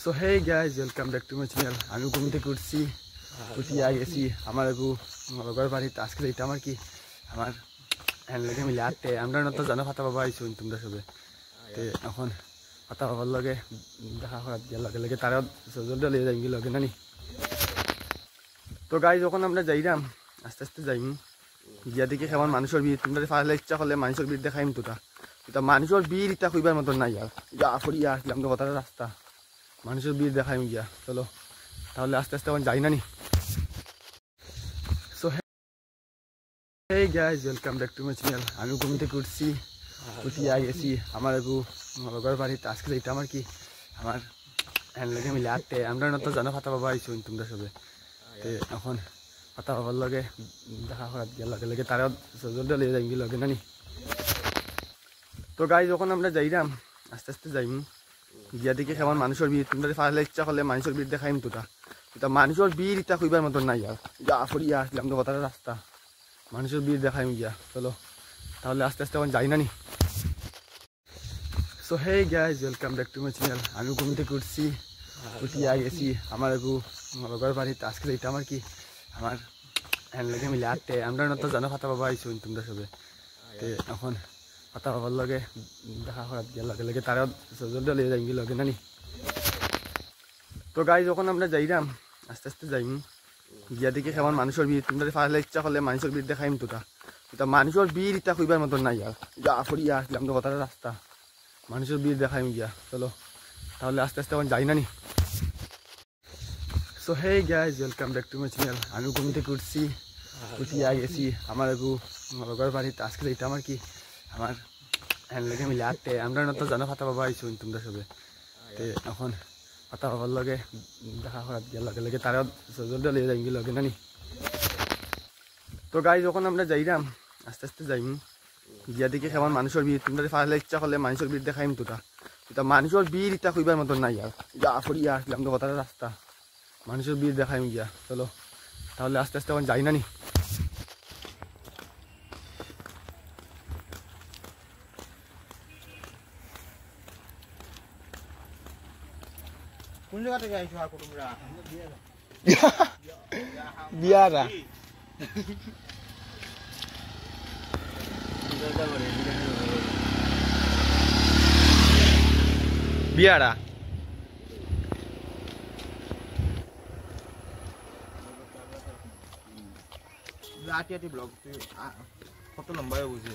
So hey guys welcome back to my channel. আমি ঘুম থেকে উঠিয়া গেছি আমার লগর বাড়িতে। আজকে এটা আমার কি আমার হ্যান্ড লেগে মিলে আটতে আমরা তো জানো ফাতা বাবা আইসো তোমরা সবে তে এখন ফাতা বাবার লগে দেখা করার গিয়ে লগে লগে তারা জলদি লিয়ে যাই লগে নানি। তো গাইজ যখন আমরা যাইলাম আস্তে আস্তে যাইম গিয়া দেখি কেমন মানুষের ভিড়। তোমরা ফার্স্ট ইচ্ছা করলে মানুষের ভিড় দেখাইম তো এটা মানুষের ভিড় এটা কইবার মতন নাই আর যা ফরিয়া আসলাম তো কথাটা রাস্তা মানুষের ভিড় দেখাইম গিয়া। চলো তাহলে আস্তে আস্তে এখন যাই নানি। So hey guys welcome back to my channel. আমি ঘুম থেকে উঠিয়া গেছি আমার লগর বাড়িতে। আজকে এটা আমার কি আমার হ্যান্ড লেগে মিলে আটতে আমরা তো জানো ফাতা বাবা আইসো তোমরা সবে তে এখন ফাতা বাবার লগে দেখা করার গিয়ে লগে লগে তারা জলদি লিয়ে যাই লগে নানি। তো গাইজ যখন আমরা যাইলাম আস্তে আস্তে যাইম গিয়া দেখি কেমন মানুষের ভিড়। তোমরা ফার্স্ট ইচ্ছা করলে মানুষের ভিড় দেখাইম তো এটা মানুষের ভিড় এটা কইবার মতন নাই আর যা ফরিয়া আসলাম তো কথাটা রাস্তা মানুষের ভিড় দেখাইম গিয়া। চলো তাহলে আস্তে আস্তে এখন যাই নানি। So hey guys welcome back to my channel. আমি ঘুম থেকে উঠিয়া গেছি আমার লগর বাড়িতে। আজকে এটা আমার কি আমার হ্যান্ড লেগে মিলে আটতে আমরা তো জানো ফাতা বাবা আইসো তোমরা সবে তে এখন ফাতা বাবার লগে দেখা করার গিয়ে লগে লগে তারা জলদি লিয়ে যাই লগে নানি। তো গাইজ যখন আমরা যাইলাম আস্তে আস্তে যাইম গিয়া দেখি কেমন মানুষের ভিড়। তোমরা ফার্স্ট ইচ্ছা করলে মানুষের ভিড় দেখাইম তো এটা মানুষের ভিড় এটা কইবার মতন নাই আর যা ফরিয়া আসলাম তো কথাটা রাস্তা মানুষের ভিড় দেখাইম গিয়া। চলো তাহলে আস্তে আস্তে এখন যাই নানি। So hey guys welcome back to my channel. আমি ঘুম থেকে উঠিয়া গেছি আমার লগর বাড়িতে। আজকে এটা আমার কি আমার হ্যান্ড লেগে মিলে আটতে আমরা তো জানো ফাতা বাবা আইসো তোমরা সবে তে এখন ফাতা বাবার লগে দেখা করার গিয়ে লগে লগে তারা জলদি লিয়ে যাই লগে নানি। তো গাইজ যখন আমরা যাইলাম আস্তে আস্তে যাইম গিয়া দেখি কেমন মানুষের ভিড়। তোমরা ফার্স্ট ইচ্ছা করলে মানুষের ভিড় দেখাইম তো এটা মানুষের ভিড় এটা কইবার মতন নাই আর যা ফরিয়া আসলাম তো কথাটা রাস্তা মানুষের ভিড় দেখাইম গিয়া। চলো তাহলে আস্তে আস্তে এখন যাই নানি। কোন জায়গা থেকে আইছো আর তোমরা? বিয়ারা বিয়ারা আটি ব্লগ কত লম্বা বুঝি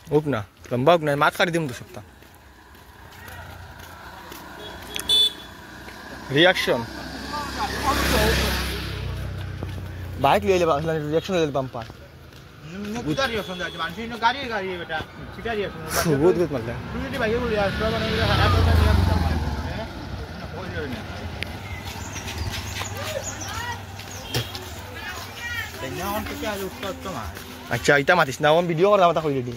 হোক না লম্বা হোক না মাছ কাটি দিম তো সপ্তাহ রিয়াকশন বাইক লিয়ে রিয়াকশন ले पंपा গুতা রিয়াকশন যাচ্ছে মানুষের গাড়ি গাড়ি বেটা সিটা রিয়াকশন বহুত বহুত মারলে তুই যদি বাইকে বলি আর সব মানে হাত কথা নিয়ে বুঝা পারে হ্যাঁ ওই জন্য তেনা অন থেকে আজ উত্তর তো মা আচ্ছা ইটা মাতিস না আমি ভিডিও করা মাথা কইলি দি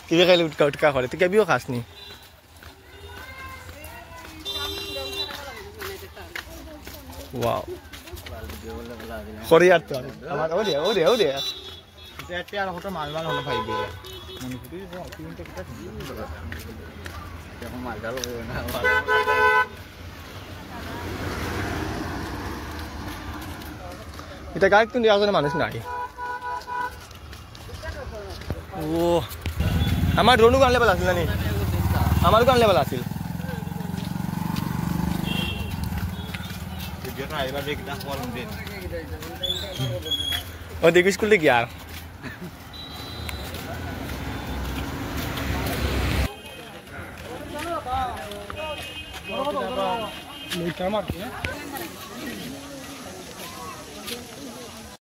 কি খাইলে উটকা করে তুই কেবিও খাসনি ওয়াও খরিয়ার তো আমার ওরে এটা আর হতো মাল মাল হলো ভাইবে মনে করি তিনটা কিটা এখন মাল ডাল হবে না এটা গাড়ি তুমি আসলে মানুষ নাই। ও আমার ড্রোনও গান লেভেল আছিল নি আমার গান লেভেল আছিল ভিডিওটা এবার দেখি না ফল দেন ও দেখি স্কুল থেকে আর